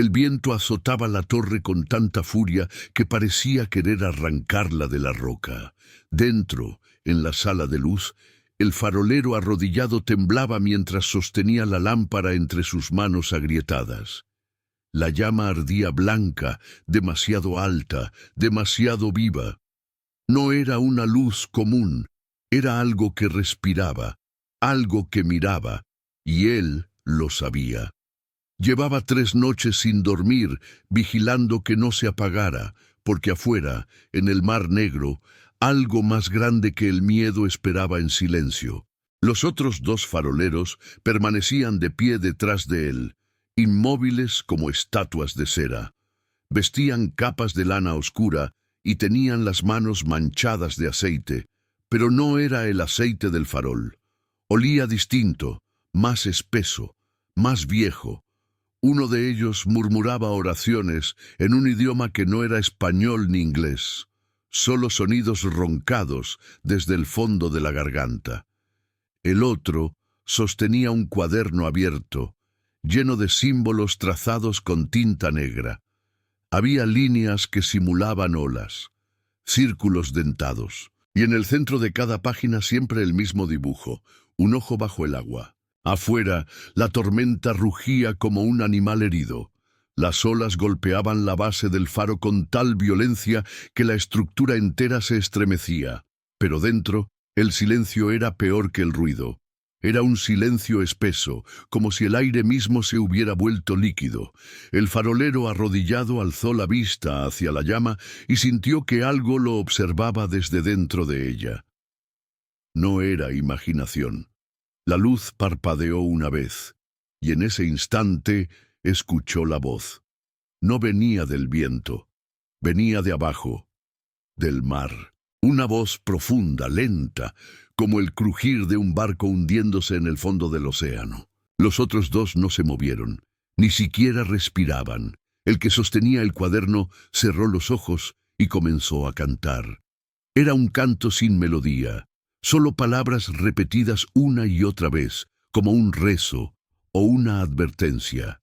El viento azotaba la torre con tanta furia que parecía querer arrancarla de la roca. Dentro, en la sala de luz, el farolero arrodillado temblaba mientras sostenía la lámpara entre sus manos agrietadas. La llama ardía blanca, demasiado alta, demasiado viva. No era una luz común, era algo que respiraba, algo que miraba, y él lo sabía. Llevaba 3 noches sin dormir, vigilando que no se apagara, porque afuera, en el mar negro, algo más grande que el miedo esperaba en silencio. Los otros 2 faroleros permanecían de pie detrás de él, inmóviles como estatuas de cera. Vestían capas de lana oscura y tenían las manos manchadas de aceite, pero no era el aceite del farol. Olía distinto, más espeso, más viejo. Uno de ellos murmuraba oraciones en un idioma que no era español ni inglés, solo sonidos roncados desde el fondo de la garganta. El otro sostenía un cuaderno abierto, lleno de símbolos trazados con tinta negra. Había líneas que simulaban olas, círculos dentados, y en el centro de cada página siempre el mismo dibujo, un ojo bajo el agua. Afuera, la tormenta rugía como un animal herido. Las olas golpeaban la base del faro con tal violencia que la estructura entera se estremecía. Pero dentro, el silencio era peor que el ruido. Era un silencio espeso, como si el aire mismo se hubiera vuelto líquido. El farolero arrodillado alzó la vista hacia la llama y sintió que algo lo observaba desde dentro de ella. No era imaginación. La luz parpadeó una vez, y en ese instante escuchó la voz. No venía del viento, venía de abajo, del mar. Una voz profunda, lenta, como el crujir de un barco hundiéndose en el fondo del océano. Los otros 2 no se movieron, ni siquiera respiraban. El que sostenía el cuaderno cerró los ojos y comenzó a cantar. Era un canto sin melodía, solo palabras repetidas una y otra vez, como un rezo o una advertencia.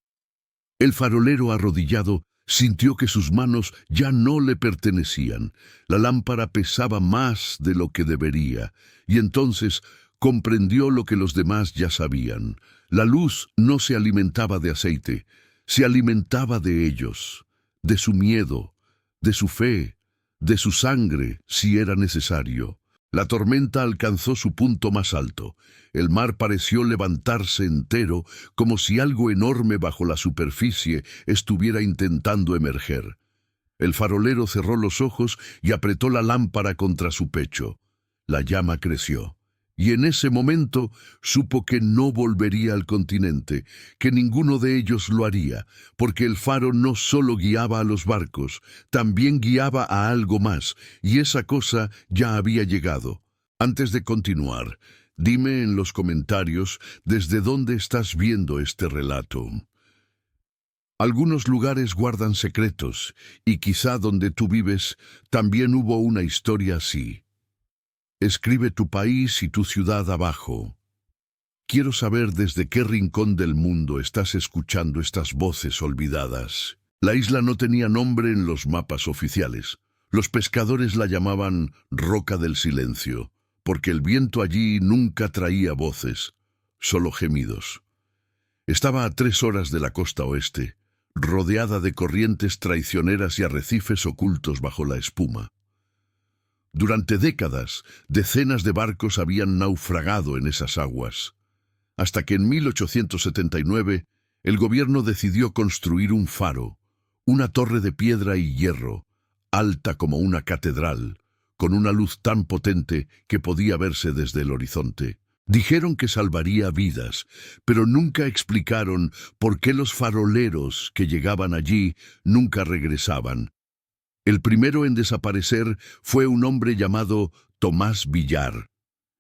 El farolero arrodillado sintió que sus manos ya no le pertenecían. La lámpara pesaba más de lo que debería, y entonces comprendió lo que los demás ya sabían. La luz no se alimentaba de aceite, se alimentaba de ellos, de su miedo, de su fe, de su sangre, si era necesario. La tormenta alcanzó su punto más alto. El mar pareció levantarse entero, como si algo enorme bajo la superficie estuviera intentando emerger. El farolero cerró los ojos y apretó la lámpara contra su pecho. La llama creció, y en ese momento supo que no volvería al continente, que ninguno de ellos lo haría, porque el faro no solo guiaba a los barcos, también guiaba a algo más, y esa cosa ya había llegado. Antes de continuar, dime en los comentarios desde dónde estás viendo este relato. Algunos lugares guardan secretos, y quizá donde tú vives también hubo una historia así. Escribe tu país y tu ciudad abajo. Quiero saber desde qué rincón del mundo estás escuchando estas voces olvidadas. La isla no tenía nombre en los mapas oficiales. Los pescadores la llamaban Roca del Silencio, porque el viento allí nunca traía voces, solo gemidos. Estaba a 3 horas de la costa oeste, rodeada de corrientes traicioneras y arrecifes ocultos bajo la espuma. Durante décadas, decenas de barcos habían naufragado en esas aguas, hasta que en 1879 el gobierno decidió construir un faro, una torre de piedra y hierro, alta como una catedral, con una luz tan potente que podía verse desde el horizonte. Dijeron que salvaría vidas, pero nunca explicaron por qué los faroleros que llegaban allí nunca regresaban. El primero en desaparecer fue un hombre llamado Tomás Villar.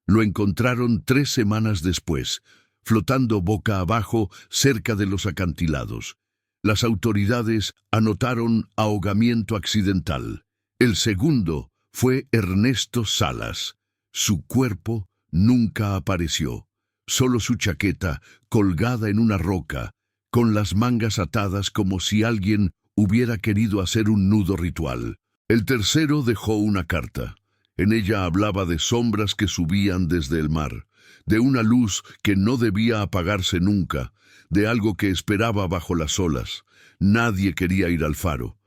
Lo encontraron 3 semanas después, flotando boca abajo cerca de los acantilados. Las autoridades anotaron ahogamiento accidental. El segundo fue Ernesto Salas. Su cuerpo nunca apareció, solo su chaqueta colgada en una roca, con las mangas atadas como si alguien hubiera querido hacer un nudo ritual. El tercero dejó una carta. En ella hablaba de sombras que subían desde el mar, de una luz que no debía apagarse nunca, de algo que esperaba bajo las olas. Nadie quería ir al faro,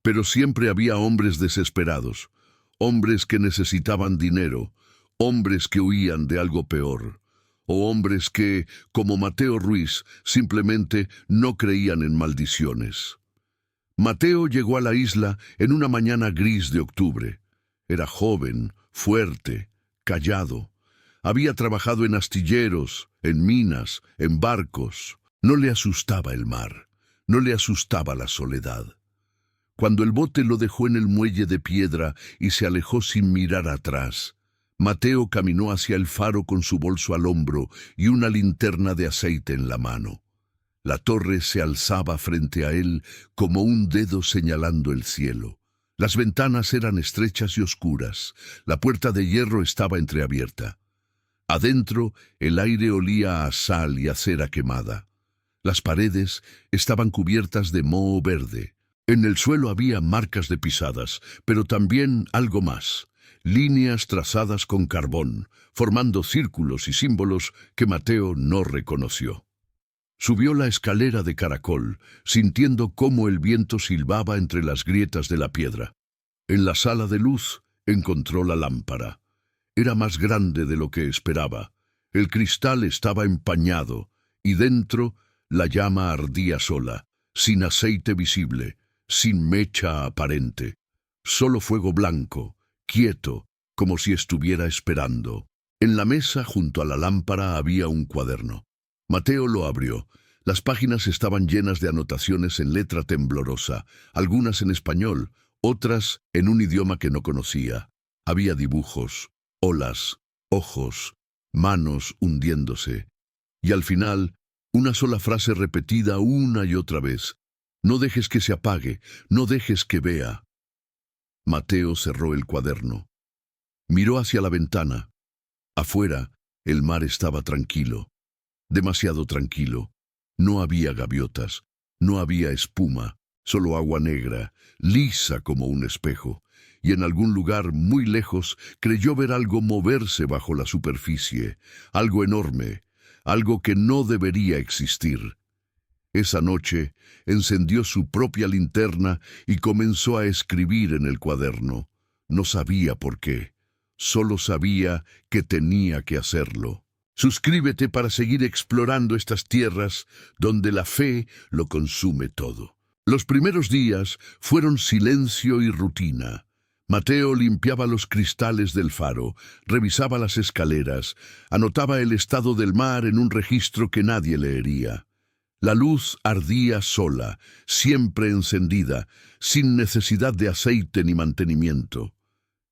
pero siempre había hombres desesperados, hombres que necesitaban dinero, hombres que huían de algo peor, o hombres que, como Mateo Ruiz, simplemente no creían en maldiciones. Mateo llegó a la isla en una mañana gris de octubre. Era joven, fuerte, callado. Había trabajado en astilleros, en minas, en barcos. No le asustaba el mar, no le asustaba la soledad. Cuando el bote lo dejó en el muelle de piedra y se alejó sin mirar atrás, Mateo caminó hacia el faro con su bolso al hombro y una linterna de aceite en la mano. La torre se alzaba frente a él como un dedo señalando el cielo. Las ventanas eran estrechas y oscuras. La puerta de hierro estaba entreabierta. Adentro, el aire olía a sal y a cera quemada. Las paredes estaban cubiertas de moho verde. En el suelo había marcas de pisadas, pero también algo más. Líneas trazadas con carbón, formando círculos y símbolos que Mateo no reconoció. Subió la escalera de caracol, sintiendo cómo el viento silbaba entre las grietas de la piedra. En la sala de luz encontró la lámpara. Era más grande de lo que esperaba. El cristal estaba empañado, y dentro la llama ardía sola, sin aceite visible, sin mecha aparente. Solo fuego blanco, quieto, como si estuviera esperando. En la mesa junto a la lámpara había un cuaderno. Mateo lo abrió. Las páginas estaban llenas de anotaciones en letra temblorosa, algunas en español, otras en un idioma que no conocía. Había dibujos, olas, ojos, manos hundiéndose. Y al final, una sola frase repetida una y otra vez. No dejes que se apague, no dejes que vea. Mateo cerró el cuaderno. Miró hacia la ventana. Afuera, el mar estaba tranquilo. Demasiado tranquilo. No había gaviotas, no había espuma, solo agua negra, lisa como un espejo, y en algún lugar muy lejos creyó ver algo moverse bajo la superficie, algo enorme, algo que no debería existir. Esa noche encendió su propia linterna y comenzó a escribir en el cuaderno. No sabía por qué, solo sabía que tenía que hacerlo. Suscríbete para seguir explorando estas tierras donde la fe lo consume todo. Los primeros días fueron silencio y rutina. Mateo limpiaba los cristales del faro, revisaba las escaleras, anotaba el estado del mar en un registro que nadie leería. La luz ardía sola, siempre encendida, sin necesidad de aceite ni mantenimiento.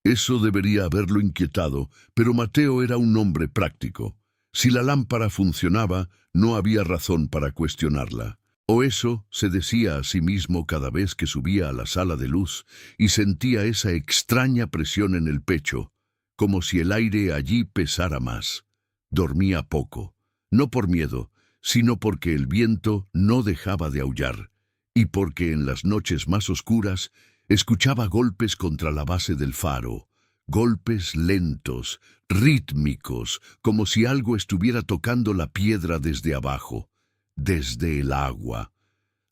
Eso debería haberlo inquietado, pero Mateo era un hombre práctico. Si la lámpara funcionaba, no había razón para cuestionarla. O eso se decía a sí mismo cada vez que subía a la sala de luz y sentía esa extraña presión en el pecho, como si el aire allí pesara más. Dormía poco, no por miedo, sino porque el viento no dejaba de aullar, y porque en las noches más oscuras escuchaba golpes contra la base del faro, golpes lentos, rítmicos, como si algo estuviera tocando la piedra desde abajo, desde el agua.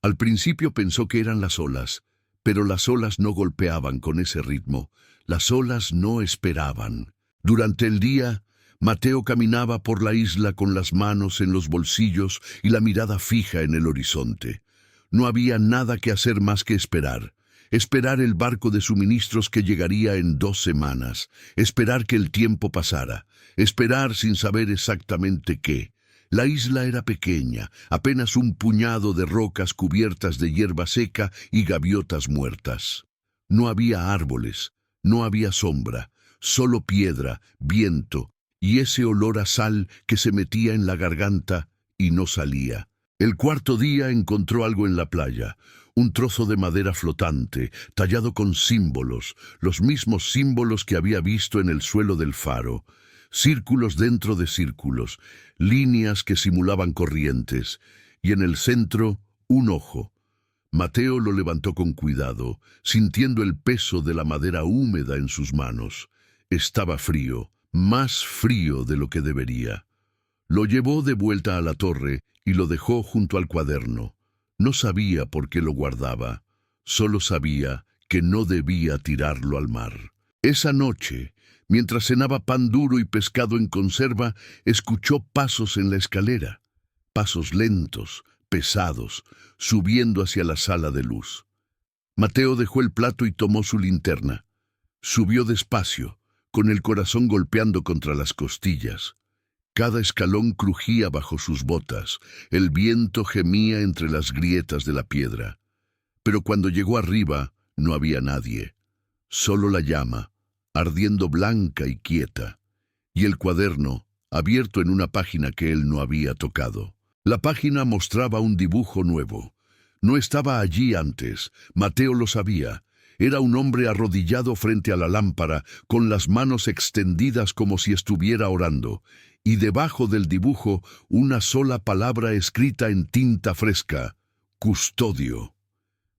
Al principio pensó que eran las olas, pero las olas no golpeaban con ese ritmo, las olas no esperaban. Durante el día, Mateo caminaba por la isla con las manos en los bolsillos y la mirada fija en el horizonte. No había nada que hacer más que esperar. Esperar el barco de suministros que llegaría en 2 semanas, esperar que el tiempo pasara, esperar sin saber exactamente qué. La isla era pequeña, apenas un puñado de rocas cubiertas de hierba seca y gaviotas muertas. No había árboles, no había sombra, solo piedra, viento y ese olor a sal que se metía en la garganta y no salía. El cuarto día encontró algo en la playa, un trozo de madera flotante, tallado con símbolos, los mismos símbolos que había visto en el suelo del faro. Círculos dentro de círculos, líneas que simulaban corrientes, y en el centro un ojo. Mateo lo levantó con cuidado, sintiendo el peso de la madera húmeda en sus manos. Estaba frío, más frío de lo que debería. Lo llevó de vuelta a la torre y lo dejó junto al cuaderno. No sabía por qué lo guardaba, solo sabía que no debía tirarlo al mar. Esa noche, mientras cenaba pan duro y pescado en conserva, escuchó pasos en la escalera, pasos lentos, pesados, subiendo hacia la sala de luz. Mateo dejó el plato y tomó su linterna. Subió despacio, con el corazón golpeando contra las costillas. Cada escalón crujía bajo sus botas, el viento gemía entre las grietas de la piedra. Pero cuando llegó arriba, no había nadie. Solo la llama, ardiendo blanca y quieta, y el cuaderno, abierto en una página que él no había tocado. La página mostraba un dibujo nuevo. No estaba allí antes, Mateo lo sabía. Era un hombre arrodillado frente a la lámpara, con las manos extendidas como si estuviera orando, y debajo del dibujo una sola palabra escrita en tinta fresca: custodio.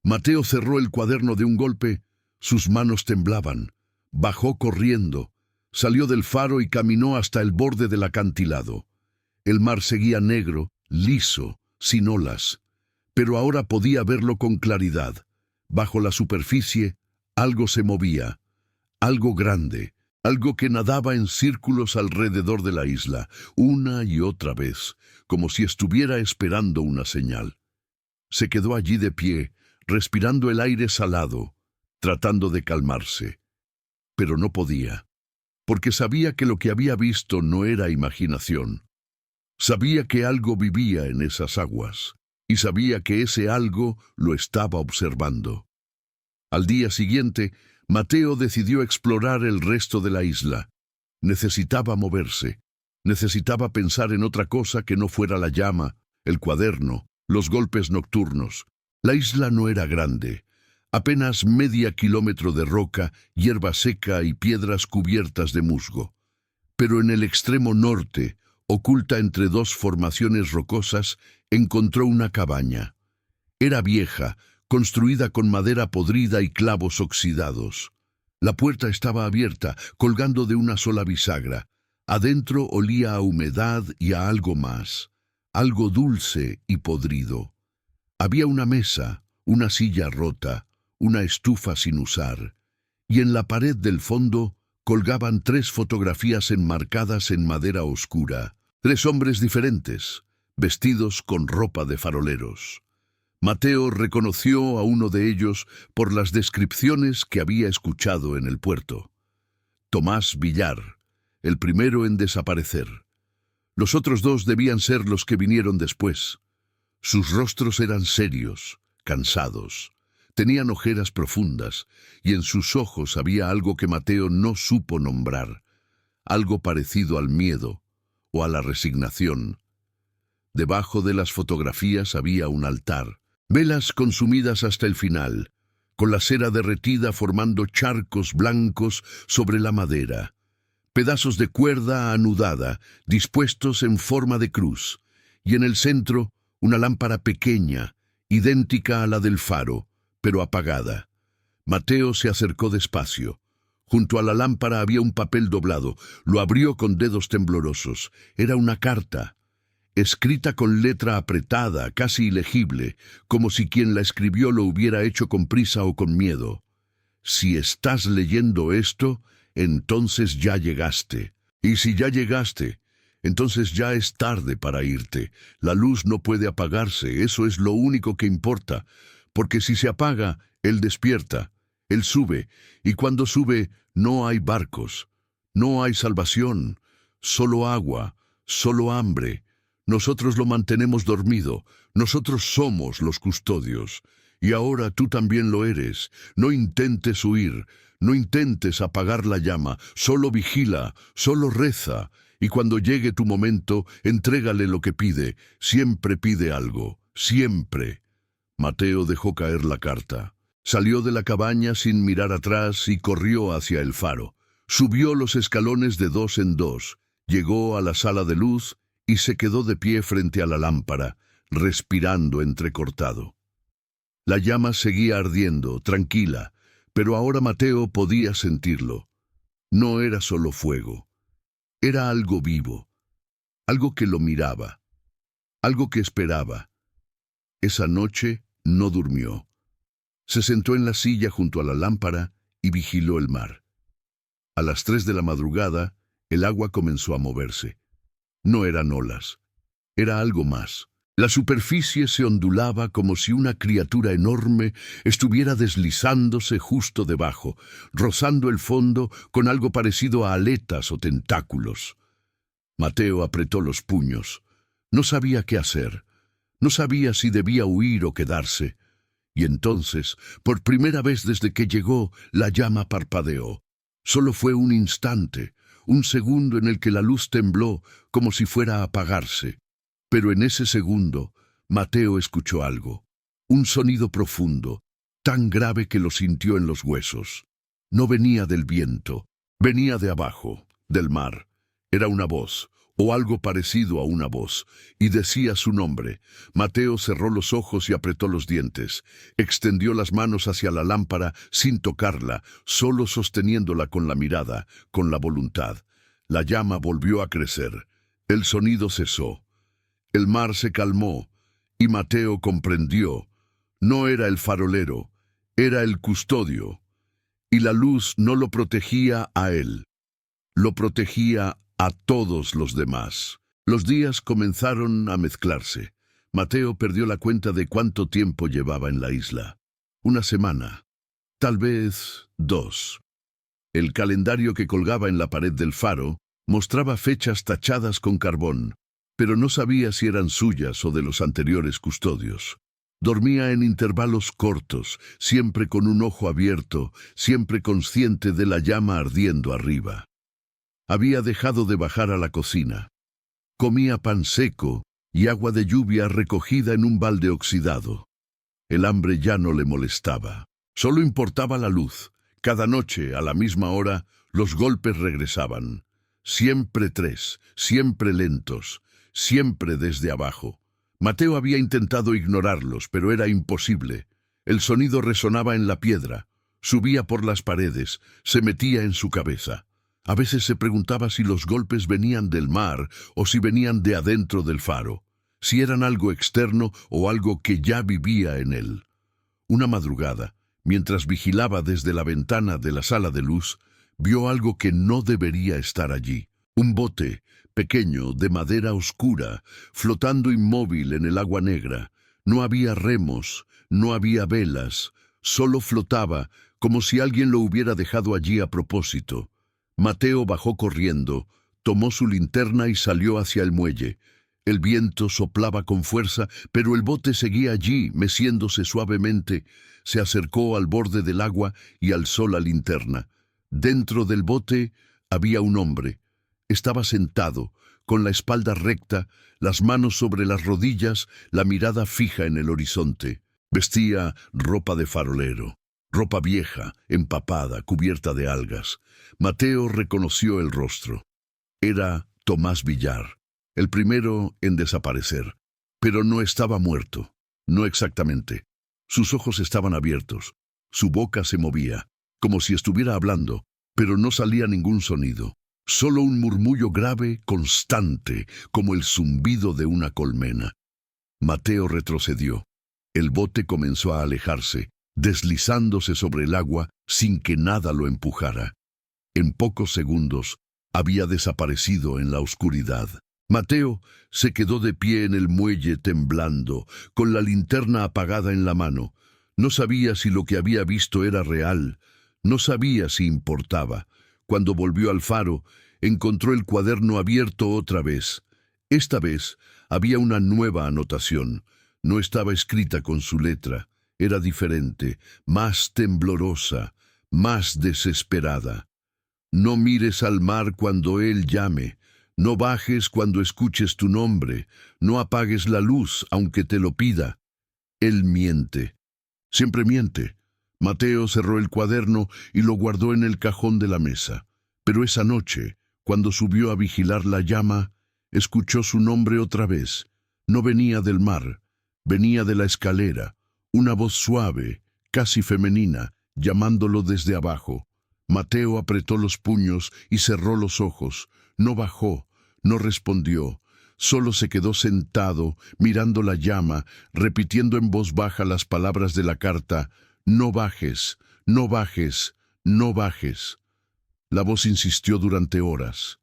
Mateo cerró el cuaderno de un golpe, sus manos temblaban. Bajó corriendo, salió del faro y caminó hasta el borde del acantilado. El mar seguía negro, liso, sin olas, pero ahora podía verlo con claridad. Bajo la superficie, algo se movía, algo grande, algo que nadaba en círculos alrededor de la isla, una y otra vez, como si estuviera esperando una señal. Se quedó allí de pie, respirando el aire salado, tratando de calmarse. Pero no podía, porque sabía que lo que había visto no era imaginación. Sabía que algo vivía en esas aguas, y sabía que ese algo lo estaba observando. Al día siguiente, Mateo decidió explorar el resto de la isla. Necesitaba moverse, necesitaba pensar en otra cosa que no fuera la llama, el cuaderno, los golpes nocturnos. La isla no era grande, apenas medio kilómetro de roca, hierba seca y piedras cubiertas de musgo. Pero en el extremo norte, oculta entre dos formaciones rocosas, encontró una cabaña. Era vieja, construida con madera podrida y clavos oxidados. La puerta estaba abierta, colgando de una sola bisagra. Adentro olía a humedad y a algo más, algo dulce y podrido. Había una mesa, una silla rota, una estufa sin usar, y en la pared del fondo colgaban 3 fotografías enmarcadas en madera oscura, 3 hombres diferentes, vestidos con ropa de faroleros. Mateo reconoció a uno de ellos por las descripciones que había escuchado en el puerto. Tomás Villar, el primero en desaparecer. Los otros 2 debían ser los que vinieron después. Sus rostros eran serios, cansados. Tenían ojeras profundas, y en sus ojos había algo que Mateo no supo nombrar, algo parecido al miedo o a la resignación. Debajo de las fotografías había un altar, velas consumidas hasta el final, con la cera derretida formando charcos blancos sobre la madera, pedazos de cuerda anudada dispuestos en forma de cruz, y en el centro una lámpara pequeña, idéntica a la del faro, pero apagada. Mateo se acercó despacio. Junto a la lámpara había un papel doblado. Lo abrió con dedos temblorosos. Era una carta, escrita con letra apretada, casi ilegible, como si quien la escribió lo hubiera hecho con prisa o con miedo. Si estás leyendo esto, entonces ya llegaste. Y si ya llegaste, entonces ya es tarde para irte. La luz no puede apagarse, eso es lo único que importa. Porque si se apaga, él despierta, él sube, y cuando sube no hay barcos, no hay salvación, solo agua, solo hambre. Nosotros lo mantenemos dormido, nosotros somos los custodios, y ahora tú también lo eres. No intentes huir, no intentes apagar la llama, solo vigila, solo reza, y cuando llegue tu momento, entrégale lo que pide, siempre pide algo, siempre. Mateo dejó caer la carta. Salió de la cabaña sin mirar atrás y corrió hacia el faro. Subió los escalones de 2 en 2, llegó a la sala de luz y se quedó de pie frente a la lámpara, respirando entrecortado. La llama seguía ardiendo, tranquila, pero ahora Mateo podía sentirlo. No era solo fuego, era algo vivo, algo que lo miraba, algo que esperaba. Esa noche no durmió. Se sentó en la silla junto a la lámpara y vigiló el mar. A las 3 de la madrugada, el agua comenzó a moverse. No eran olas, era algo más. La superficie se ondulaba como si una criatura enorme estuviera deslizándose justo debajo, rozando el fondo con algo parecido a aletas o tentáculos. Mateo apretó los puños. No sabía qué hacer. No sabía si debía huir o quedarse. Y entonces, por primera vez desde que llegó, la llama parpadeó. Solo fue un instante, un segundo en el que la luz tembló como si fuera a apagarse. Pero en ese segundo, Mateo escuchó algo, un sonido profundo, tan grave que lo sintió en los huesos. No venía del viento, venía de abajo, del mar. Era una voz, o algo parecido a una voz, y decía su nombre. Mateo cerró los ojos y apretó los dientes. Extendió las manos hacia la lámpara sin tocarla, solo sosteniéndola con la mirada, con la voluntad. La llama volvió a crecer. El sonido cesó. El mar se calmó, y Mateo comprendió. No era el farolero, era el custodio. Y la luz no lo protegía a él, lo protegía a todos los demás. Los días comenzaron a mezclarse. Mateo perdió la cuenta de cuánto tiempo llevaba en la isla. 1 semana, tal vez 2. El calendario que colgaba en la pared del faro mostraba fechas tachadas con carbón, pero no sabía si eran suyas o de los anteriores custodios. Dormía en intervalos cortos, siempre con un ojo abierto, siempre consciente de la llama ardiendo arriba. Había dejado de bajar a la cocina. Comía pan seco y agua de lluvia recogida en un balde oxidado. El hambre ya no le molestaba. Solo importaba la luz. Cada noche, a la misma hora, los golpes regresaban. Siempre 3, siempre lentos, siempre desde abajo. Mateo había intentado ignorarlos, pero era imposible. El sonido resonaba en la piedra, subía por las paredes, se metía en su cabeza. A veces se preguntaba si los golpes venían del mar o si venían de adentro del faro, si eran algo externo o algo que ya vivía en él. Una madrugada, mientras vigilaba desde la ventana de la sala de luz, vio algo que no debería estar allí. Un bote, pequeño, de madera oscura, flotando inmóvil en el agua negra. No había remos, no había velas, solo flotaba, como si alguien lo hubiera dejado allí a propósito. Mateo bajó corriendo, tomó su linterna y salió hacia el muelle. El viento soplaba con fuerza, pero el bote seguía allí, meciéndose suavemente. Se acercó al borde del agua y alzó la linterna. Dentro del bote había un hombre. Estaba sentado, con la espalda recta, las manos sobre las rodillas, la mirada fija en el horizonte. Vestía ropa de farolero, ropa vieja, empapada, cubierta de algas. Mateo reconoció el rostro. Era Tomás Villar, el primero en desaparecer. Pero no estaba muerto, no exactamente. Sus ojos estaban abiertos, su boca se movía, como si estuviera hablando, pero no salía ningún sonido. Solo un murmullo grave, constante, como el zumbido de una colmena. Mateo retrocedió. El bote comenzó a alejarse, deslizándose sobre el agua sin que nada lo empujara. En pocos segundos había desaparecido en la oscuridad. Mateo se quedó de pie en el muelle temblando, con la linterna apagada en la mano. No sabía si lo que había visto era real, no sabía si importaba. Cuando volvió al faro, encontró el cuaderno abierto otra vez. Esta vez había una nueva anotación. No estaba escrita con su letra. Era diferente, más temblorosa, más desesperada. No mires al mar cuando él llame. No bajes cuando escuches tu nombre. No apagues la luz aunque te lo pida. Él miente. Siempre miente. Mateo cerró el cuaderno y lo guardó en el cajón de la mesa. Pero esa noche, cuando subió a vigilar la llama, escuchó su nombre otra vez. No venía del mar, venía de la escalera, una voz suave, casi femenina, llamándolo desde abajo. Mateo apretó los puños y cerró los ojos. No bajó, no respondió. Solo se quedó sentado, mirando la llama, repitiendo en voz baja las palabras de la carta: «No bajes, no bajes, no bajes». La voz insistió durante horas.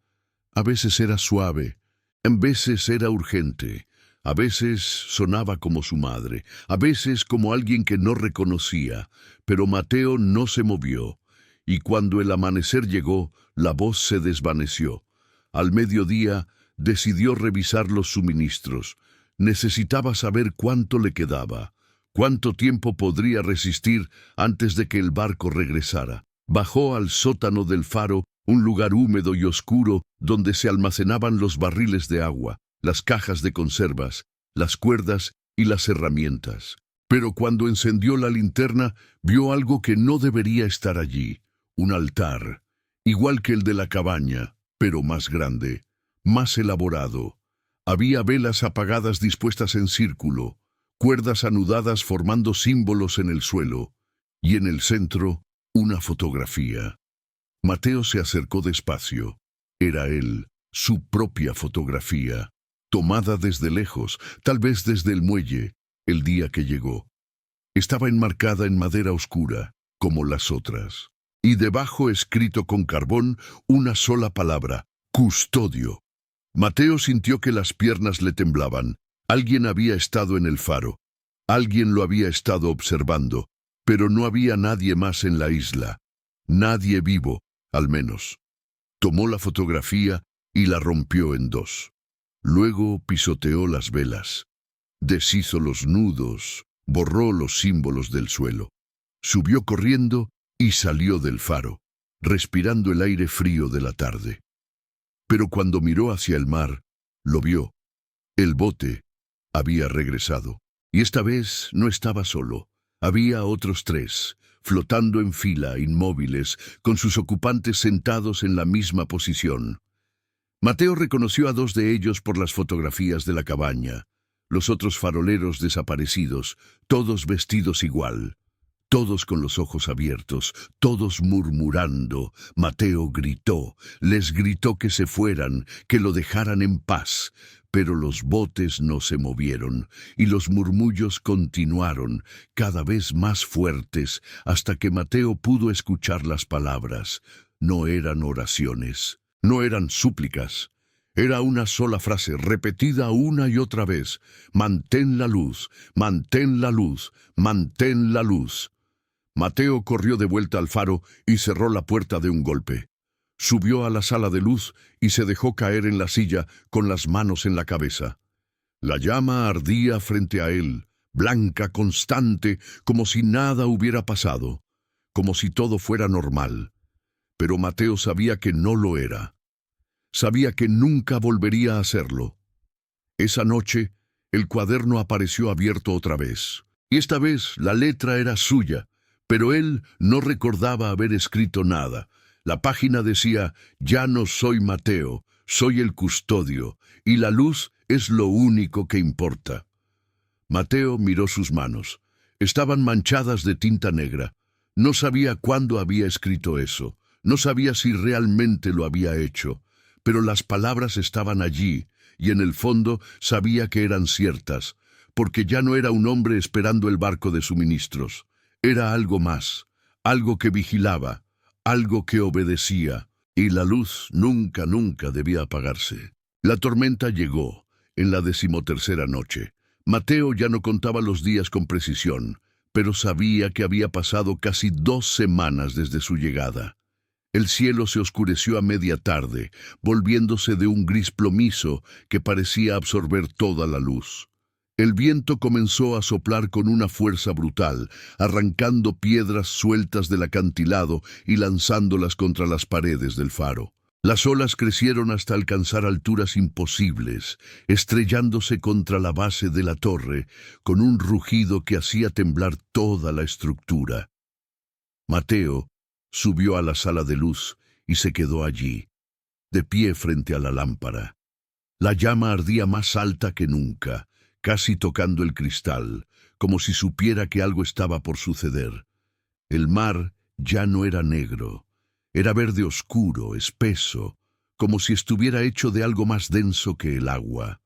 A veces era suave, en veces era urgente, a veces sonaba como su madre, a veces como alguien que no reconocía, pero Mateo no se movió, y cuando el amanecer llegó, la voz se desvaneció. Al mediodía, decidió revisar los suministros. Necesitaba saber cuánto le quedaba, cuánto tiempo podría resistir antes de que el barco regresara. Bajó al sótano del faro, un lugar húmedo y oscuro donde se almacenaban los barriles de agua, las cajas de conservas, las cuerdas y las herramientas. Pero cuando encendió la linterna, vio algo que no debería estar allí: un altar, igual que el de la cabaña, pero más grande, más elaborado. Había velas apagadas dispuestas en círculo, cuerdas anudadas formando símbolos en el suelo, y en el centro, una fotografía. Mateo se acercó despacio. Era él, su propia fotografía, tomada desde lejos, tal vez desde el muelle, el día que llegó. Estaba enmarcada en madera oscura, como las otras, y debajo, escrito con carbón, una sola palabra: custodio. Mateo sintió que las piernas le temblaban. Alguien había estado en el faro. Alguien lo había estado observando, pero no había nadie más en la isla. Nadie vivo, al menos. Tomó la fotografía y la rompió en dos. Luego pisoteó las velas, deshizo los nudos, borró los símbolos del suelo. Subió corriendo y salió del faro, respirando el aire frío de la tarde. Pero cuando miró hacia el mar, lo vio. El bote había regresado, y esta vez no estaba solo. Había otros 3, flotando en fila, inmóviles, con sus ocupantes sentados en la misma posición. Mateo reconoció a 2 de ellos por las fotografías de la cabaña. Los otros faroleros desaparecidos, todos vestidos igual, todos con los ojos abiertos, todos murmurando. Mateo gritó, les gritó que se fueran, que lo dejaran en paz. Pero los botes no se movieron, y los murmullos continuaron, cada vez más fuertes, hasta que Mateo pudo escuchar las palabras. No eran oraciones, no eran súplicas. Era una sola frase, repetida una y otra vez: «Mantén la luz, mantén la luz, mantén la luz». Mateo corrió de vuelta al faro y cerró la puerta de un golpe. Subió a la sala de luz y se dejó caer en la silla con las manos en la cabeza. La llama ardía frente a él, blanca, constante, como si nada hubiera pasado, como si todo fuera normal. Pero Mateo sabía que no lo era. Sabía que nunca volvería a hacerlo. Esa noche, el cuaderno apareció abierto otra vez, y esta vez la letra era suya, pero él no recordaba haber escrito nada. La página decía: «Ya no soy Mateo, soy el custodio, y la luz es lo único que importa». Mateo miró sus manos. Estaban manchadas de tinta negra. No sabía cuándo había escrito eso. No sabía si realmente lo había hecho. Pero las palabras estaban allí, y en el fondo sabía que eran ciertas, porque ya no era un hombre esperando el barco de suministros. Era algo más, algo que vigilaba, algo que obedecía, y la luz nunca debía apagarse. La tormenta llegó, en la 13ª noche. Mateo ya no contaba los días con precisión, pero sabía que había pasado casi 2 semanas desde su llegada. El cielo se oscureció a media tarde, volviéndose de un gris plomizo que parecía absorber toda la luz. El viento comenzó a soplar con una fuerza brutal, arrancando piedras sueltas del acantilado y lanzándolas contra las paredes del faro. Las olas crecieron hasta alcanzar alturas imposibles, estrellándose contra la base de la torre, con un rugido que hacía temblar toda la estructura. Mateo subió a la sala de luz y se quedó allí, de pie frente a la lámpara. La llama ardía más alta que nunca, casi tocando el cristal, como si supiera que algo estaba por suceder. El mar ya no era negro, era verde oscuro, espeso, como si estuviera hecho de algo más denso que el agua.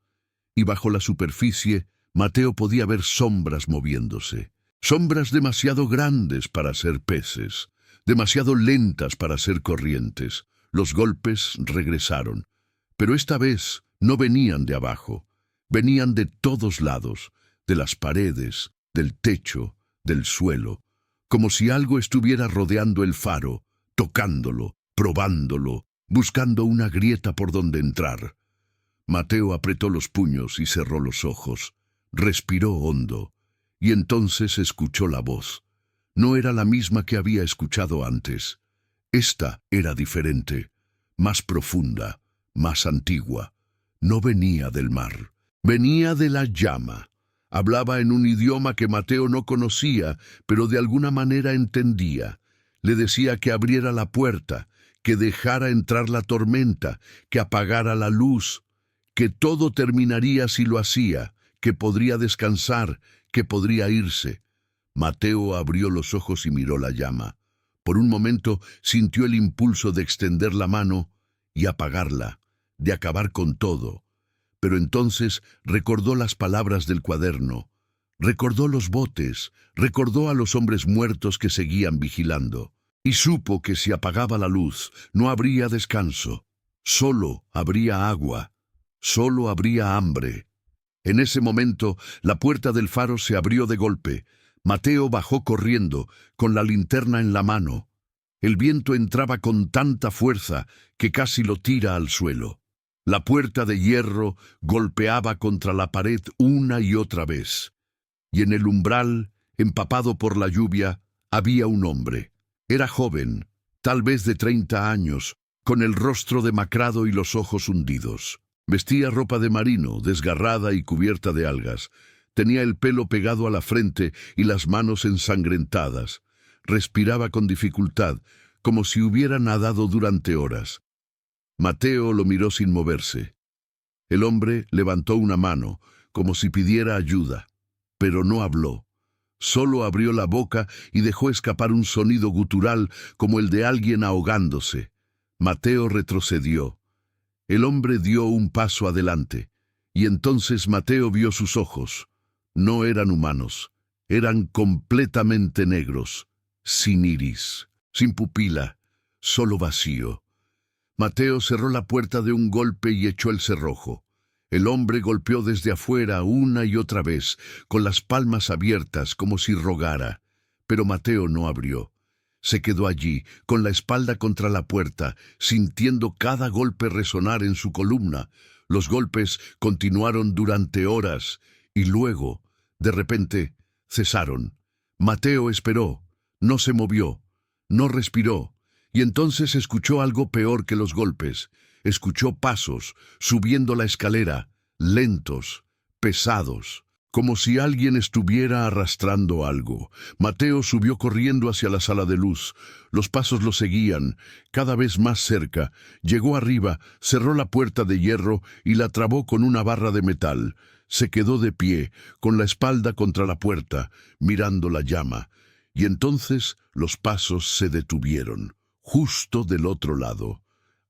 Y bajo la superficie, Mateo podía ver sombras moviéndose. Sombras demasiado grandes para ser peces, demasiado lentas para ser corrientes. Los golpes regresaron, pero esta vez no venían de abajo, venían de todos lados, de las paredes, del techo, del suelo, como si algo estuviera rodeando el faro, tocándolo, probándolo, buscando una grieta por donde entrar. Mateo apretó los puños y cerró los ojos, respiró hondo, y entonces escuchó la voz. No era la misma que había escuchado antes. Esta era diferente, más profunda, más antigua. No venía del mar, venía de la llama. Hablaba en un idioma que Mateo no conocía, pero de alguna manera entendía. Le decía que abriera la puerta, que dejara entrar la tormenta, que apagara la luz, que todo terminaría si lo hacía, que podría descansar, que podría irse. Mateo abrió los ojos y miró la llama. Por un momento sintió el impulso de extender la mano y apagarla, de acabar con todo. Pero entonces recordó las palabras del cuaderno, recordó los botes, recordó a los hombres muertos que seguían vigilando, y supo que si apagaba la luz no habría descanso, solo habría agua, solo habría hambre. En ese momento la puerta del faro se abrió de golpe. Mateo bajó corriendo, con la linterna en la mano. El viento entraba con tanta fuerza que casi lo tira al suelo. La puerta de hierro golpeaba contra la pared una y otra vez. Y en el umbral, empapado por la lluvia, había un hombre. Era joven, tal vez de 30 años, con el rostro demacrado y los ojos hundidos. Vestía ropa de marino, desgarrada y cubierta de algas. Tenía el pelo pegado a la frente y las manos ensangrentadas. Respiraba con dificultad, como si hubiera nadado durante horas. Mateo lo miró sin moverse. El hombre levantó una mano, como si pidiera ayuda, pero no habló. Solo abrió la boca y dejó escapar un sonido gutural como el de alguien ahogándose. Mateo retrocedió. El hombre dio un paso adelante, y entonces Mateo vio sus ojos. No eran humanos, eran completamente negros, sin iris, sin pupila, solo vacío. Mateo cerró la puerta de un golpe y echó el cerrojo. El hombre golpeó desde afuera una y otra vez, con las palmas abiertas como si rogara, pero Mateo no abrió. Se quedó allí, con la espalda contra la puerta, sintiendo cada golpe resonar en su columna. Los golpes continuaron durante horas, y luego, de repente, cesaron. Mateo esperó, no se movió, no respiró, y entonces escuchó algo peor que los golpes. Escuchó pasos, subiendo la escalera, lentos, pesados, como si alguien estuviera arrastrando algo. Mateo subió corriendo hacia la sala de luz. Los pasos lo seguían, cada vez más cerca. Llegó arriba, cerró la puerta de hierro y la trabó con una barra de metal. Se quedó de pie, con la espalda contra la puerta, mirando la llama. Y entonces los pasos se detuvieron, justo del otro lado.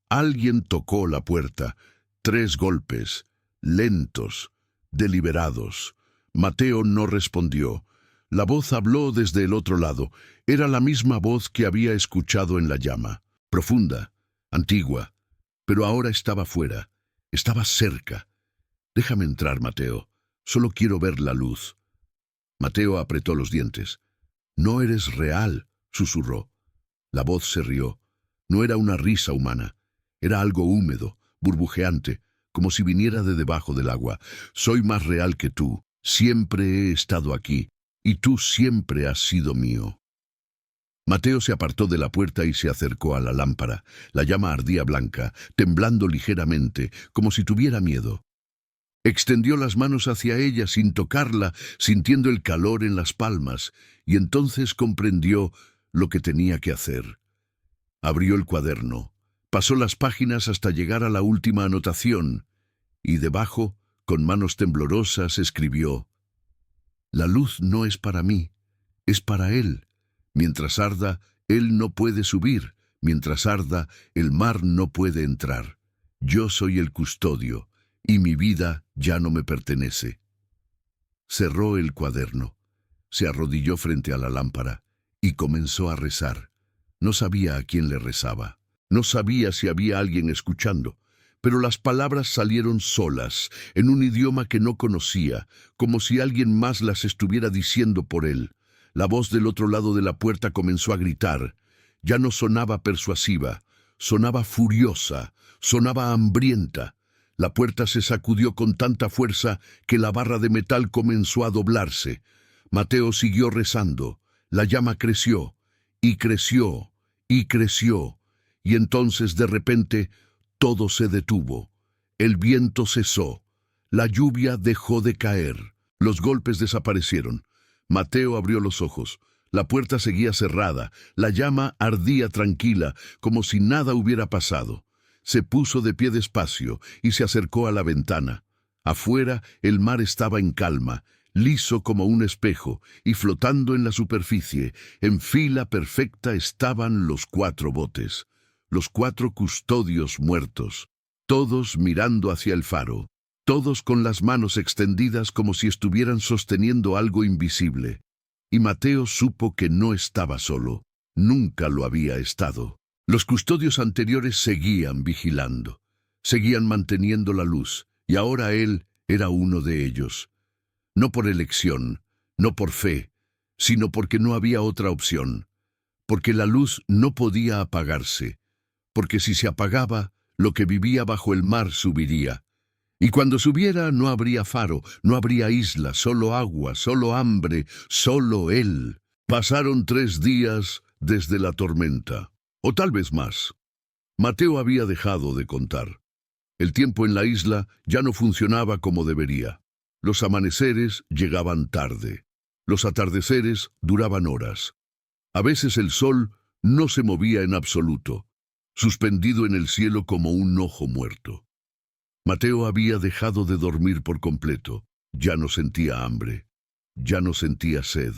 Alguien tocó la puerta. 3 golpes, lentos, deliberados. Mateo no respondió. La voz habló desde el otro lado. Era la misma voz que había escuchado en la llama. Profunda, antigua, pero ahora estaba fuera. Estaba cerca. Déjame entrar, Mateo. Solo quiero ver la luz. Mateo apretó los dientes. No eres real, susurró. La voz se rió. No era una risa humana. Era algo húmedo, burbujeante, como si viniera de debajo del agua. Soy más real que tú. Siempre he estado aquí, y tú siempre has sido mío. Mateo se apartó de la puerta y se acercó a la lámpara. La llama ardía blanca, temblando ligeramente, como si tuviera miedo. Extendió las manos hacia ella sin tocarla, sintiendo el calor en las palmas, y entonces comprendió lo que tenía que hacer. Abrió el cuaderno, pasó las páginas hasta llegar a la última anotación, y debajo, Con manos temblorosas escribió: «La luz no es para mí, es para él. Mientras arda, él no puede subir. Mientras arda, el mar no puede entrar. Yo soy el custodio, y mi vida ya no me pertenece». Cerró el cuaderno, se arrodilló frente a la lámpara y comenzó a rezar. No sabía a quién le rezaba, no sabía si había alguien escuchando, pero las palabras salieron solas, en un idioma que no conocía, como si alguien más las estuviera diciendo por él. La voz del otro lado de la puerta comenzó a gritar. Ya no sonaba persuasiva, sonaba furiosa, sonaba hambrienta. La puerta se sacudió con tanta fuerza que la barra de metal comenzó a doblarse. Mateo siguió rezando. La llama creció, y creció, y creció, y entonces de repente todo se detuvo. El viento cesó. La lluvia dejó de caer. Los golpes desaparecieron. Mateo abrió los ojos. La puerta seguía cerrada. La llama ardía tranquila, como si nada hubiera pasado. Se puso de pie despacio y se acercó a la ventana. Afuera el mar estaba en calma, liso como un espejo, y flotando en la superficie, en fila perfecta estaban los 4 botes. Los 4 custodios muertos, todos mirando hacia el faro, todos con las manos extendidas como si estuvieran sosteniendo algo invisible. Y Mateo supo que no estaba solo, nunca lo había estado. Los custodios anteriores seguían vigilando, seguían manteniendo la luz, y ahora él era uno de ellos. No por elección, no por fe, sino porque no había otra opción, porque la luz no podía apagarse, porque si se apagaba, lo que vivía bajo el mar subiría. Y cuando subiera no habría faro, no habría isla, solo agua, solo hambre, solo él. Pasaron 3 días desde la tormenta, o tal vez más. Mateo había dejado de contar. El tiempo en la isla ya no funcionaba como debería. Los amaneceres llegaban tarde. Los atardeceres duraban horas. A veces el sol no se movía en absoluto, suspendido en el cielo como un ojo muerto. Mateo había dejado de dormir por completo. Ya no sentía hambre, ya no sentía sed.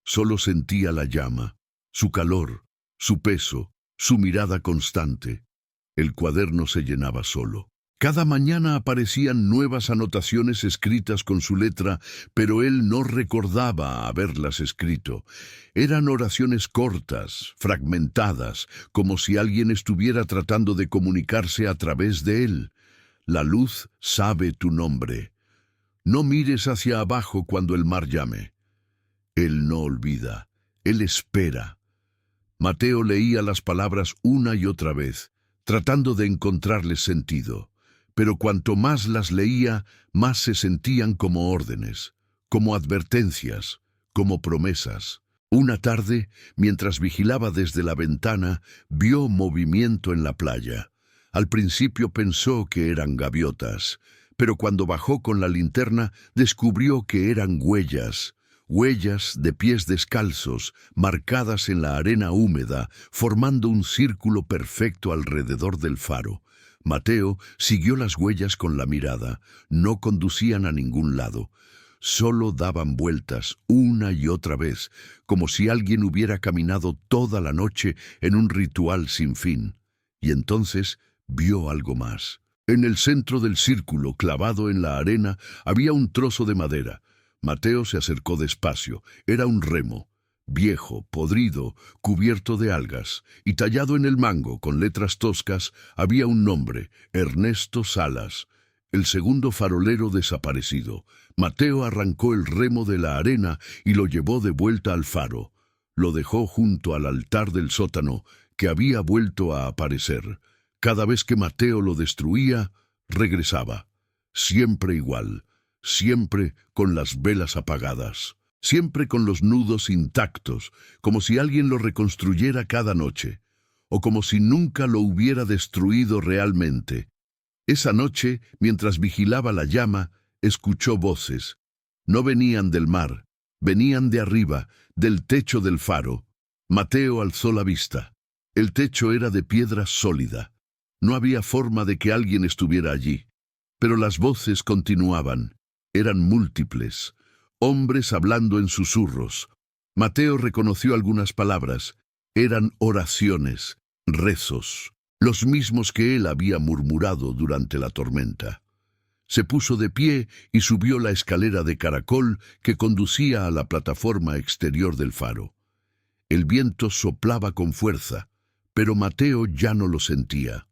Solo sentía la llama, su calor, su peso, su mirada constante. El cuaderno se llenaba solo. Cada mañana aparecían nuevas anotaciones escritas con su letra, pero él no recordaba haberlas escrito. Eran oraciones cortas, fragmentadas, como si alguien estuviera tratando de comunicarse a través de él. La luz sabe tu nombre. No mires hacia abajo cuando el mar llame. Él no olvida, él espera. Mateo leía las palabras una y otra vez, tratando de encontrarles sentido. Pero cuanto más las leía, más se sentían como órdenes, como advertencias, como promesas. Una tarde, mientras vigilaba desde la ventana, vio movimiento en la playa. Al principio pensó que eran gaviotas, pero cuando bajó con la linterna descubrió que eran huellas de pies descalzos, marcadas en la arena húmeda, formando un círculo perfecto alrededor del faro. Mateo siguió las huellas con la mirada. No conducían a ningún lado. Solo daban vueltas una y otra vez, como si alguien hubiera caminado toda la noche en un ritual sin fin. Y entonces vio algo más. En el centro del círculo, clavado en la arena, había un trozo de madera. Mateo se acercó despacio. Era un remo, viejo, podrido, cubierto de algas, y tallado en el mango, con letras toscas, había un nombre: Ernesto Salas, el segundo farolero desaparecido. Mateo arrancó el remo de la arena y lo llevó de vuelta al faro. Lo dejó junto al altar del sótano, que había vuelto a aparecer. Cada vez que Mateo lo destruía, regresaba. Siempre igual, siempre con las velas apagadas. Siempre con los nudos intactos, como si alguien lo reconstruyera cada noche, o como si nunca lo hubiera destruido realmente. Esa noche, mientras vigilaba la llama, escuchó voces. No venían del mar, venían de arriba, del techo del faro. Mateo alzó la vista. El techo era de piedra sólida. No había forma de que alguien estuviera allí. Pero las voces continuaban. Eran múltiples. Hombres hablando en susurros. Mateo reconoció algunas palabras. Eran oraciones, rezos, los mismos que él había murmurado durante la tormenta. Se puso de pie y subió la escalera de caracol que conducía a la plataforma exterior del faro. El viento soplaba con fuerza, pero Mateo ya no lo sentía.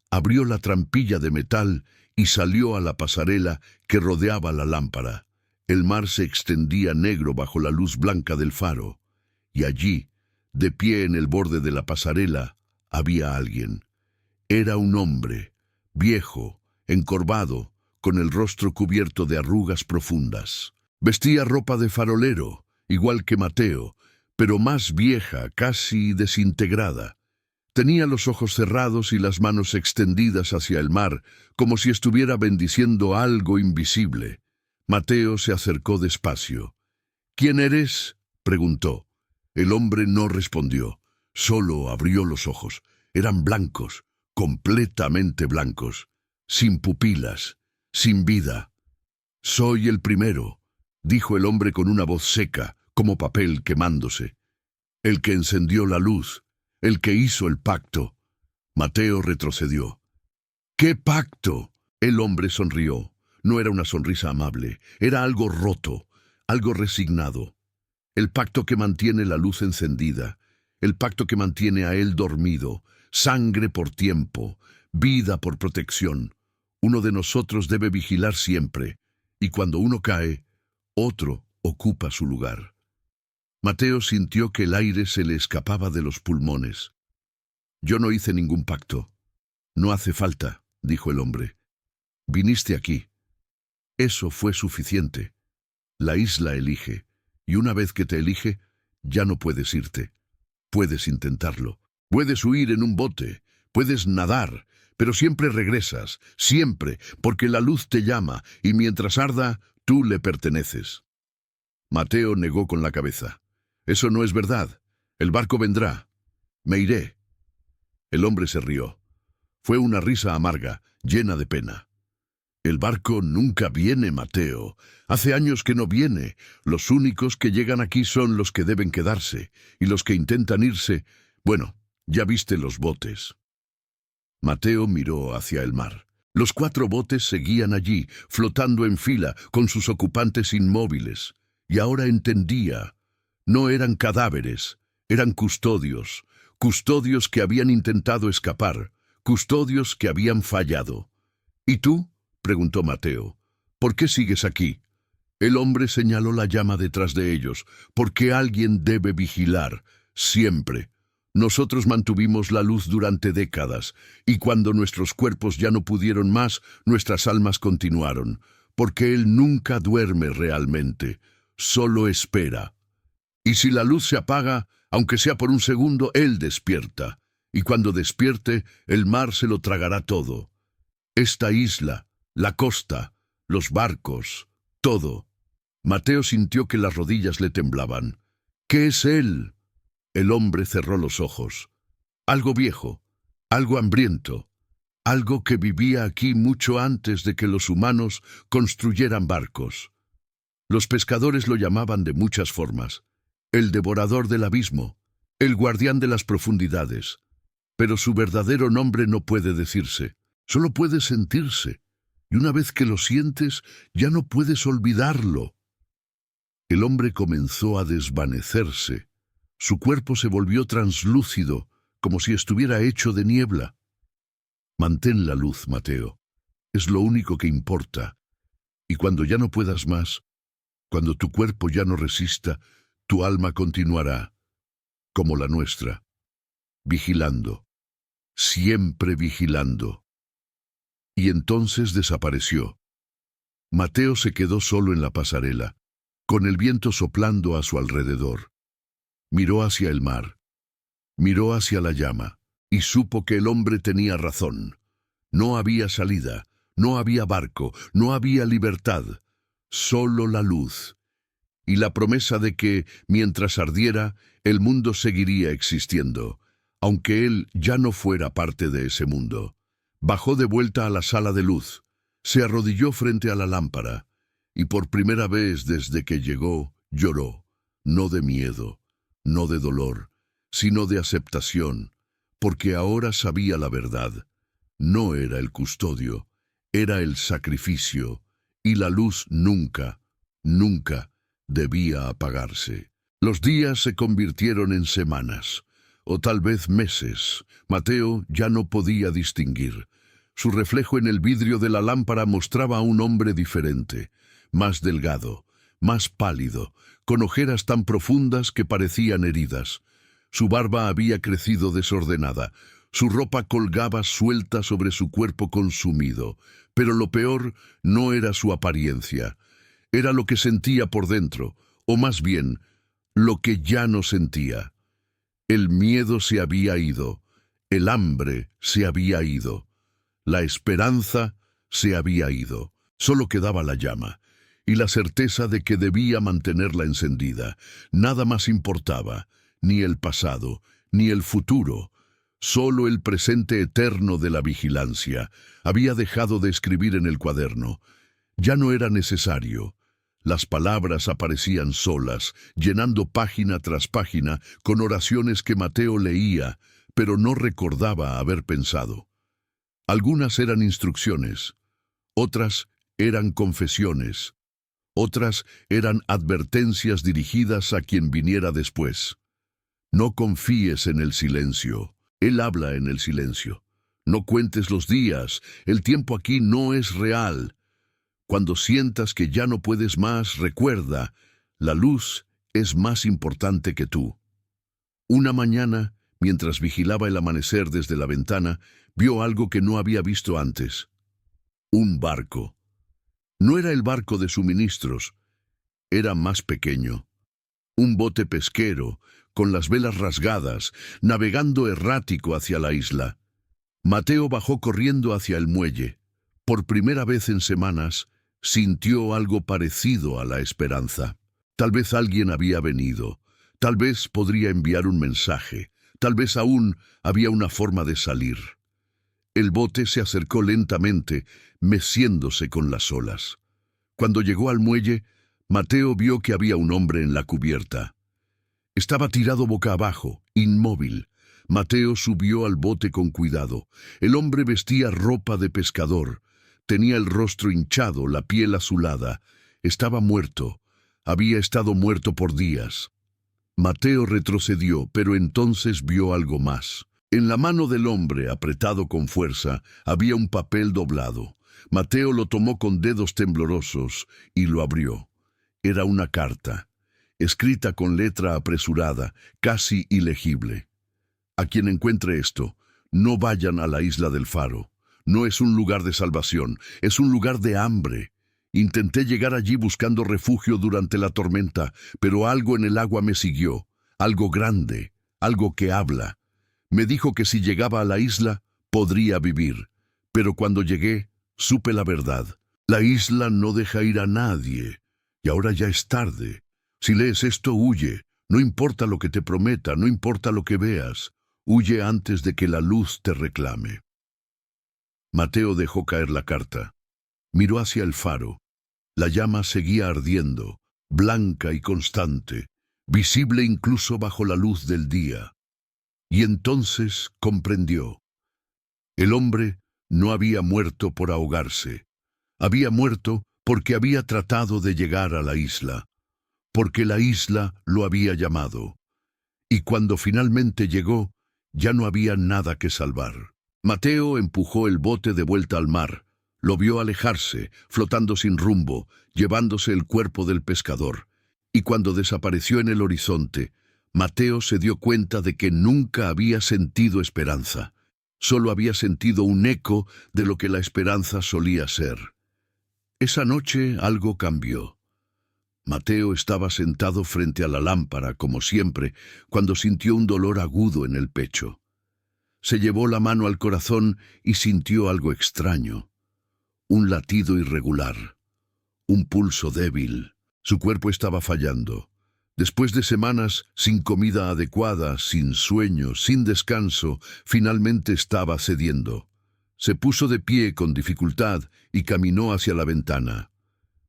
Abrió la trampilla de metal y salió a la pasarela que rodeaba la lámpara. El mar se extendía negro bajo la luz blanca del faro, y allí, de pie en el borde de la pasarela, había alguien. Era un hombre, viejo, encorvado, con el rostro cubierto de arrugas profundas. Vestía ropa de farolero, igual que Mateo, pero más vieja, casi desintegrada. Tenía los ojos cerrados y las manos extendidas hacia el mar, como si estuviera bendiciendo algo invisible. Mateo se acercó despacio. «¿Quién eres?», preguntó. El hombre no respondió, solo abrió los ojos. Eran blancos, completamente blancos, sin pupilas, sin vida. «Soy el primero», dijo el hombre con una voz seca, como papel quemándose. «El que encendió la luz, el que hizo el pacto». Mateo retrocedió. «¿Qué pacto?». El hombre sonrió. No era una sonrisa amable, era algo roto, algo resignado. El pacto que mantiene la luz encendida, el pacto que mantiene a él dormido, sangre por tiempo, vida por protección. Uno de nosotros debe vigilar siempre, y cuando uno cae, otro ocupa su lugar. Mateo sintió que el aire se le escapaba de los pulmones. «Yo no hice ningún pacto». «No hace falta», dijo el hombre. «Viniste aquí. Eso fue suficiente. La isla elige, y una vez que te elige, ya no puedes irte. Puedes intentarlo. Puedes huir en un bote, puedes nadar, pero siempre regresas, siempre, porque la luz te llama, y mientras arda, tú le perteneces». Mateo negó con la cabeza. «Eso no es verdad. El barco vendrá. Me iré». El hombre se rió. Fue una risa amarga, llena de pena. «El barco nunca viene, Mateo. Hace años que no viene. Los únicos que llegan aquí son los que deben quedarse, y los que intentan irse, bueno, ya viste los botes». Mateo miró hacia el mar. Los 4 botes seguían allí, flotando en fila, con sus ocupantes inmóviles. Y ahora entendía. No eran cadáveres, eran custodios. Custodios que habían intentado escapar, custodios que habían fallado. «¿Y tú?», preguntó Mateo. «¿Por qué sigues aquí?». El hombre señaló la llama detrás de ellos. «Porque alguien debe vigilar, siempre. Nosotros mantuvimos la luz durante décadas, y cuando nuestros cuerpos ya no pudieron más, nuestras almas continuaron. Porque Él nunca duerme realmente, solo espera. Y si la luz se apaga, aunque sea por un segundo, Él despierta. Y cuando despierte, el mar se lo tragará todo. Esta isla, la costa, los barcos, todo». Mateo sintió que las rodillas le temblaban. «¿Qué es Él?». El hombre cerró los ojos. «Algo viejo, algo hambriento, algo que vivía aquí mucho antes de que los humanos construyeran barcos. Los pescadores lo llamaban de muchas formas. El devorador del abismo, el guardián de las profundidades. Pero su verdadero nombre no puede decirse, solo puede sentirse. Y una vez que lo sientes, ya no puedes olvidarlo». El hombre comenzó a desvanecerse. Su cuerpo se volvió translúcido, como si estuviera hecho de niebla. «Mantén la luz, Mateo. Es lo único que importa. Y cuando ya no puedas más, cuando tu cuerpo ya no resista, tu alma continuará, como la nuestra, vigilando, siempre vigilando». Y entonces desapareció. Mateo se quedó solo en la pasarela, con el viento soplando a su alrededor. Miró hacia el mar, miró hacia la llama, y supo que el hombre tenía razón. No había salida, no había barco, no había libertad, solo la luz. Y la promesa de que, mientras ardiera, el mundo seguiría existiendo, aunque él ya no fuera parte de ese mundo. Bajó de vuelta a la sala de luz. Se arrodilló frente a la lámpara, y por primera vez desde que llegó, lloró, no de miedo, no de dolor, sino de aceptación, porque ahora sabía la verdad. No era el custodio, era el sacrificio, y la luz nunca, nunca debía apagarse. Los días se convirtieron en semanas, o tal vez meses. Mateo ya no podía distinguir. Su reflejo en el vidrio de la lámpara mostraba a un hombre diferente, más delgado, más pálido, con ojeras tan profundas que parecían heridas. Su barba había crecido desordenada, su ropa colgaba suelta sobre su cuerpo consumido, pero lo peor no era su apariencia, era lo que sentía por dentro, o más bien, lo que ya no sentía. El miedo se había ido, el hambre se había ido, la esperanza se había ido, solo quedaba la llama, y la certeza de que debía mantenerla encendida. Nada más importaba, ni el pasado, ni el futuro, solo el presente eterno de la vigilancia. Había dejado de escribir en el cuaderno. Ya no era necesario. Las palabras aparecían solas, llenando página tras página con oraciones que Mateo leía, pero no recordaba haber pensado. Algunas eran instrucciones, otras eran confesiones, otras eran advertencias dirigidas a quien viniera después. No confíes en el silencio, Él habla en el silencio. No cuentes los días, el tiempo aquí no es real. Cuando sientas que ya no puedes más, recuerda, la luz es más importante que tú. Una mañana, mientras vigilaba el amanecer desde la ventana, vio algo que no había visto antes. Un barco. No era el barco de suministros, era más pequeño. Un bote pesquero, con las velas rasgadas, navegando errático hacia la isla. Mateo bajó corriendo hacia el muelle. Por primera vez en semanas, sintió algo parecido a la esperanza. Tal vez alguien había venido, tal vez podría enviar un mensaje, tal vez aún había una forma de salir. El bote se acercó lentamente, meciéndose con las olas. Cuando llegó al muelle, Mateo vio que había un hombre en la cubierta. Estaba tirado boca abajo, inmóvil. Mateo subió al bote con cuidado. El hombre vestía ropa de pescador. Tenía el rostro hinchado, la piel azulada. Estaba muerto. Había estado muerto por días. Mateo retrocedió, pero entonces vio algo más. En la mano del hombre, apretado con fuerza, había un papel doblado. Mateo lo tomó con dedos temblorosos y lo abrió. Era una carta, escrita con letra apresurada, casi ilegible. A quien encuentre esto, no vayan a la isla del Faro. No es un lugar de salvación, es un lugar de hambre. Intenté llegar allí buscando refugio durante la tormenta, pero algo en el agua me siguió, algo grande, algo que habla. Me dijo que si llegaba a la isla, podría vivir. Pero cuando llegué, supe la verdad. La isla no deja ir a nadie, y ahora ya es tarde. Si lees esto, huye. No importa lo que te prometa, no importa lo que veas. Huye antes de que la luz te reclame. Mateo dejó caer la carta. Miró hacia el faro. La llama seguía ardiendo, blanca y constante, visible incluso bajo la luz del día. Y entonces comprendió. El hombre no había muerto por ahogarse. Había muerto porque había tratado de llegar a la isla, porque la isla lo había llamado. Y cuando finalmente llegó, ya no había nada que salvar. Mateo empujó el bote de vuelta al mar. Lo vio alejarse, flotando sin rumbo, llevándose el cuerpo del pescador. Y cuando desapareció en el horizonte, Mateo se dio cuenta de que nunca había sentido esperanza. Solo había sentido un eco de lo que la esperanza solía ser. Esa noche algo cambió. Mateo estaba sentado frente a la lámpara, como siempre, cuando sintió un dolor agudo en el pecho. Se llevó la mano al corazón y sintió algo extraño. Un latido irregular, un pulso débil. Su cuerpo estaba fallando. Después de semanas sin comida adecuada, sin sueño, sin descanso, finalmente estaba cediendo. Se puso de pie con dificultad y caminó hacia la ventana.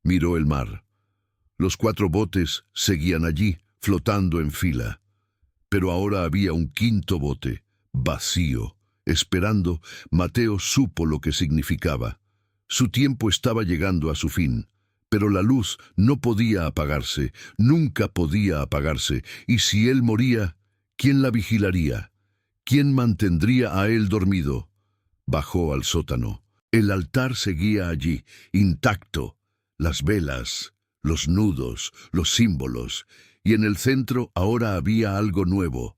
Miró el mar. Los 4 botes seguían allí, flotando en fila. Pero ahora había un 5.º bote, vacío, esperando. Mateo supo lo que significaba. Su tiempo estaba llegando a su fin. Pero la luz no podía apagarse, nunca podía apagarse, y si él moría, ¿quién la vigilaría? ¿Quién mantendría a él dormido? Bajó al sótano. El altar seguía allí, intacto. Las velas, los nudos, los símbolos, y en el centro ahora había algo nuevo.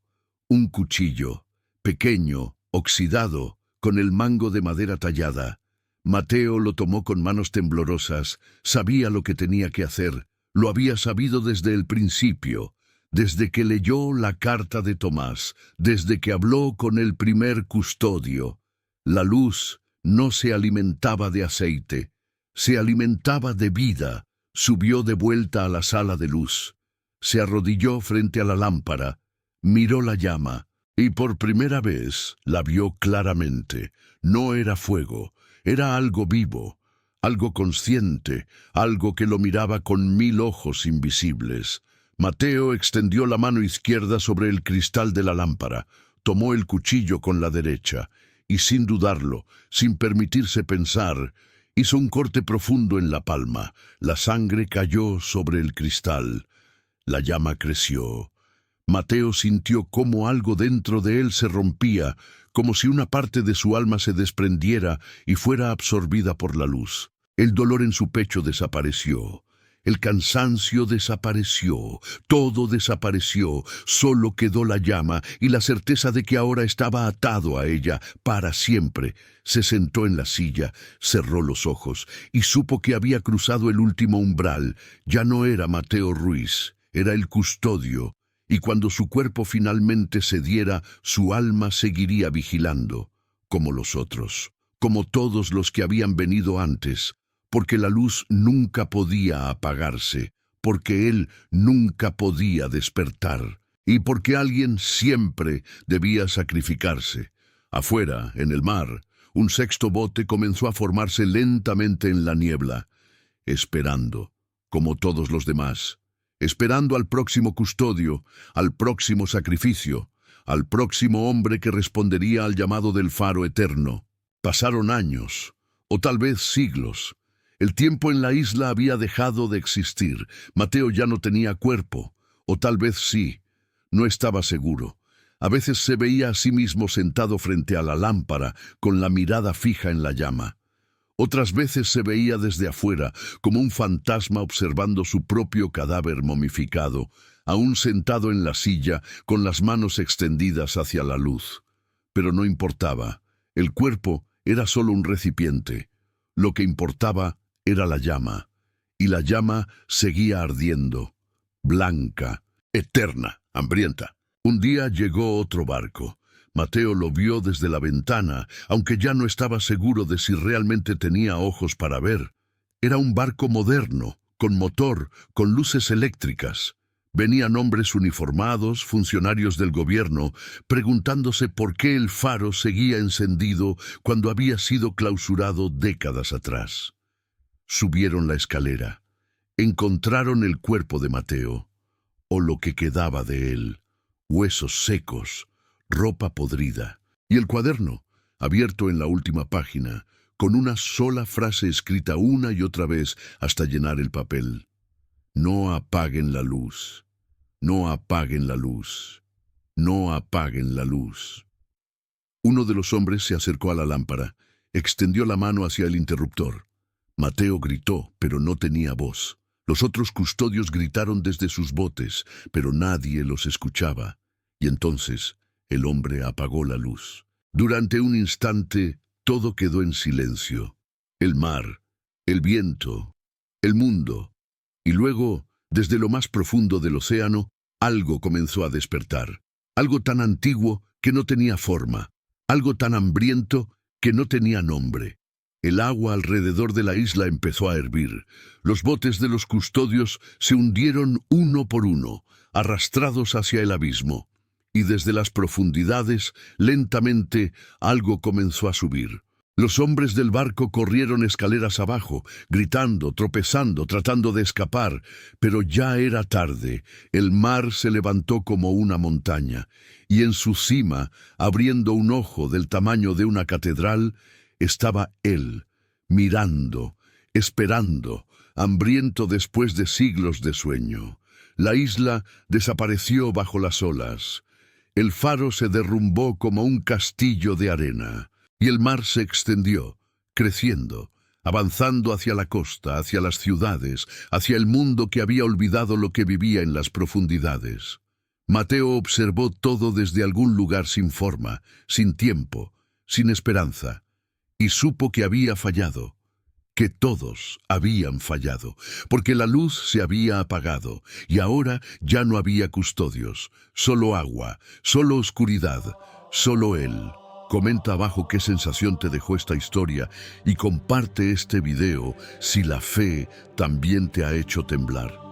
Un cuchillo, pequeño, oxidado, con el mango de madera tallada. Mateo lo tomó con manos temblorosas. Sabía lo que tenía que hacer. Lo había sabido desde el principio, desde que leyó la carta de Tomás, desde que habló con el primer custodio. La luz no se alimentaba de aceite, se alimentaba de vida. Subió de vuelta a la sala de luz. Se arrodilló frente a la lámpara, miró la llama, y por primera vez la vio claramente. No era fuego. Era algo vivo, algo consciente, algo que lo miraba con 1000 ojos invisibles. Mateo extendió la mano izquierda sobre el cristal de la lámpara, tomó el cuchillo con la derecha, y sin dudarlo, sin permitirse pensar, hizo un corte profundo en la palma. La sangre cayó sobre el cristal. La llama creció. Mateo sintió cómo algo dentro de él se rompía, como si una parte de su alma se desprendiera y fuera absorbida por la luz. El dolor en su pecho desapareció. El cansancio desapareció. Todo desapareció. Solo quedó la llama y la certeza de que ahora estaba atado a ella para siempre. Se sentó en la silla, cerró los ojos y supo que había cruzado el último umbral. Ya no era Mateo Ruiz, era el custodio. Y cuando su cuerpo finalmente cediera, su alma seguiría vigilando, como los otros, como todos los que habían venido antes, porque la luz nunca podía apagarse, porque él nunca podía despertar, y porque alguien siempre debía sacrificarse. Afuera, en el mar, un 6.º bote comenzó a formarse lentamente en la niebla, esperando, como todos los demás, esperando al próximo custodio, al próximo sacrificio, al próximo hombre que respondería al llamado del faro eterno. Pasaron años, o tal vez siglos. El tiempo en la isla había dejado de existir. Mateo ya no tenía cuerpo, o tal vez sí. No estaba seguro. A veces se veía a sí mismo sentado frente a la lámpara, con la mirada fija en la llama. Otras veces se veía desde afuera, como un fantasma observando su propio cadáver momificado, aún sentado en la silla, con las manos extendidas hacia la luz. Pero no importaba. El cuerpo era solo un recipiente. Lo que importaba era la llama. Y la llama seguía ardiendo, blanca, eterna, hambrienta. Un día llegó otro barco. Mateo lo vio desde la ventana, aunque ya no estaba seguro de si realmente tenía ojos para ver. Era un barco moderno, con motor, con luces eléctricas. Venían hombres uniformados, funcionarios del gobierno, preguntándose por qué el faro seguía encendido cuando había sido clausurado décadas atrás. Subieron la escalera. Encontraron el cuerpo de Mateo, o lo que quedaba de él, huesos secos, ropa podrida, y el cuaderno, abierto en la última página, con una sola frase escrita una y otra vez hasta llenar el papel. No apaguen la luz, no apaguen la luz, no apaguen la luz. Uno de los hombres se acercó a la lámpara, extendió la mano hacia el interruptor. Mateo gritó, pero no tenía voz. Los otros custodios gritaron desde sus botes, pero nadie los escuchaba. Y entonces el hombre apagó la luz. Durante un instante, todo quedó en silencio. El mar, el viento, el mundo. Y luego, desde lo más profundo del océano, algo comenzó a despertar. Algo tan antiguo que no tenía forma. Algo tan hambriento que no tenía nombre. El agua alrededor de la isla empezó a hervir. Los botes de los custodios se hundieron uno por uno, arrastrados hacia el abismo. Y desde las profundidades, lentamente, algo comenzó a subir. Los hombres del barco corrieron escaleras abajo, gritando, tropezando, tratando de escapar, pero ya era tarde. El mar se levantó como una montaña, y en su cima, abriendo un ojo del tamaño de una catedral, estaba él, mirando, esperando, hambriento después de siglos de sueño. La isla desapareció bajo las olas. El faro se derrumbó como un castillo de arena. Y el mar se extendió, creciendo, avanzando hacia la costa, hacia las ciudades, hacia el mundo que había olvidado lo que vivía en las profundidades. Mateo observó todo desde algún lugar sin forma, sin tiempo, sin esperanza, y supo que había fallado, que todos habían fallado, porque la luz se había apagado, y ahora ya no había custodios, solo agua, solo oscuridad, solo él. Comenta abajo qué sensación te dejó esta historia y comparte este video si la fe también te ha hecho temblar.